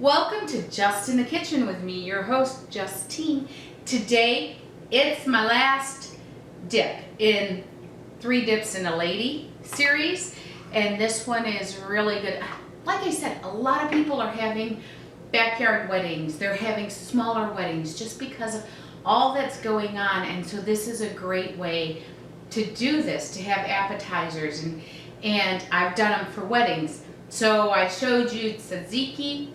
Welcome to Just in the Kitchen with me, your host, Justine. Today, it's my last dip in 3 Dips in a Lady series, and this one is really good. Like I said, a lot of people are having backyard weddings. They're having smaller weddings just because of all that's going on, and so this is a great way to do this, to have appetizers, and I've done them for weddings. So I showed you tzatziki,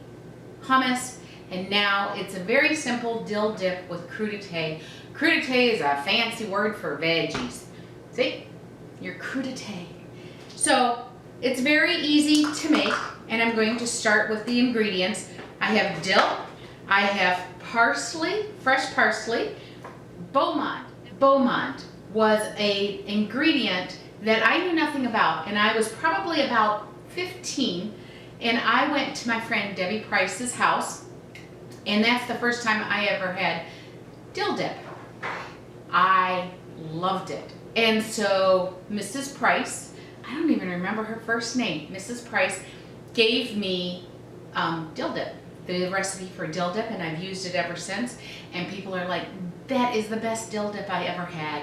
hummus, and now it's a very simple dill dip with crudité. Crudité is a fancy word for veggies. See? Your crudité. So it's very easy to make, and I'm going to start with the ingredients. I have dill, I have parsley, fresh parsley, beau monde. Beau monde was an ingredient that I knew nothing about, and I was probably about 15, and I went to my friend Debbie Price's house, and that's the first time I ever had dill dip. I loved it. And so Mrs. Price, I don't even remember her first name, Mrs. Price gave me dill dip, the recipe for dill dip, and I've used it ever since, and people are like, that is the best dill dip I ever had.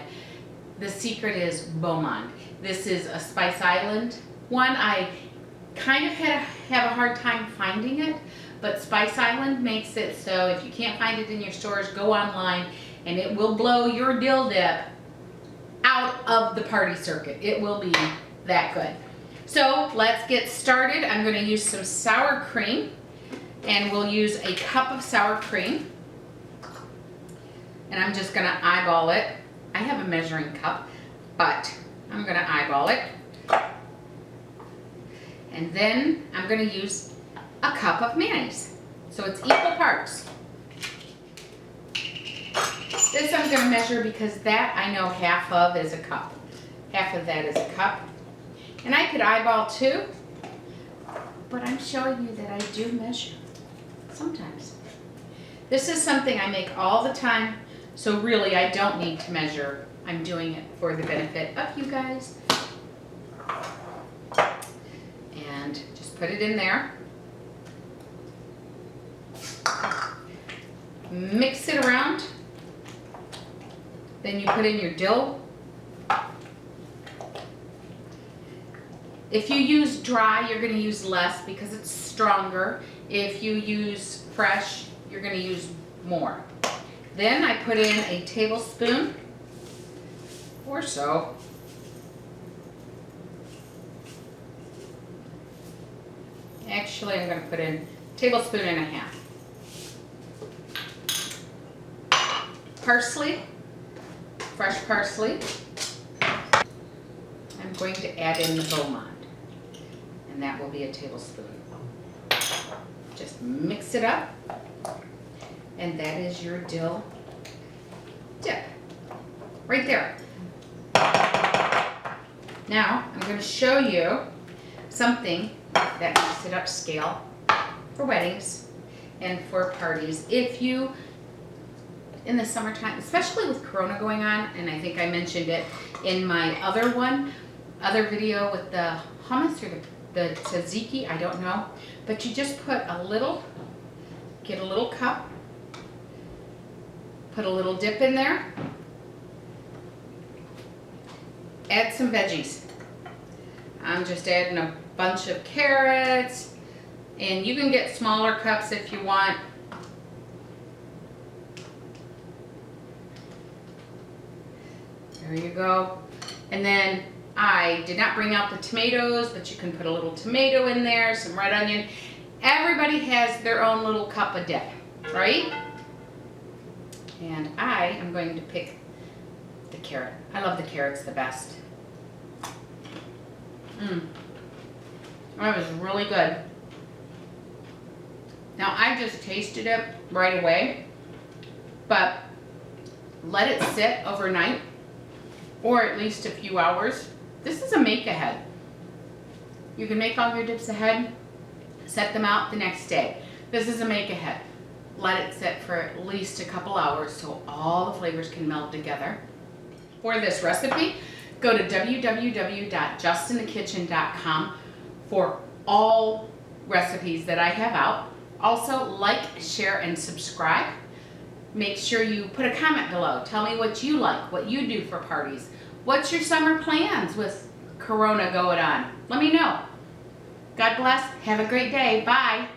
The secret is beau monde. This is a Spice Island one. I kind of have a hard time finding it, but Spice Island makes it, so if you can't find it in your stores, go online and it will blow your dill dip out of the party circuit. It will be that good. So let's get started. I'm going to use some sour cream, and we'll use a cup of sour cream, and I'm just going to eyeball it. I have a measuring cup, but I'm going to eyeball it. And then I'm going to use a cup of mayonnaise. So it's equal parts. This I'm going to measure because that I know half of is a cup. Half of that is a cup. And I could eyeball too, but I'm showing you that I do measure sometimes. This is something I make all the time, so really I don't need to measure. I'm doing it for the benefit of you guys. And just put it in there. Mix it around. Then you put in your dill. If you use dry, you're going to use less because it's stronger. If you use fresh, you're going to use more. Then I put in a tablespoon or so. Actually, I'm going to put in a tablespoon and a half. Parsley, fresh parsley. I'm going to add in the beau monde, and that will be a tablespoon. Just mix it up, and that is your dill dip right there. Now I'm going to show you something that makes it upscale for weddings and for parties. If you, in the summertime, especially with Corona going on, and I think I mentioned it in my other video with the hummus or the tzatziki, I don't know, but you just put a little, get a little cup, put a little dip in there, add some veggies. I'm just adding a bunch of carrots, and you can get smaller cups if you want. There you go. And then I did not bring out the tomatoes, but you can put a little tomato in there, some red onion. Everybody has their own little cup of dip, right? And I am going to pick the carrot. I love the carrots the best. That was really good. Now I just tasted it right away, but let it sit overnight or at least a few hours. This is a make ahead. You can make all your dips ahead, set them out the next day. This is a make ahead. Let it sit for at least a couple hours so all the flavors can meld together. For this recipe, go to www.justinthekitchen.com for all recipes that I have out. Also, like, share, and subscribe. Make sure you put a comment below. Tell me what you like, what you do for parties. What's your summer plans with Corona going on? Let me know. God bless. Have a great day. Bye.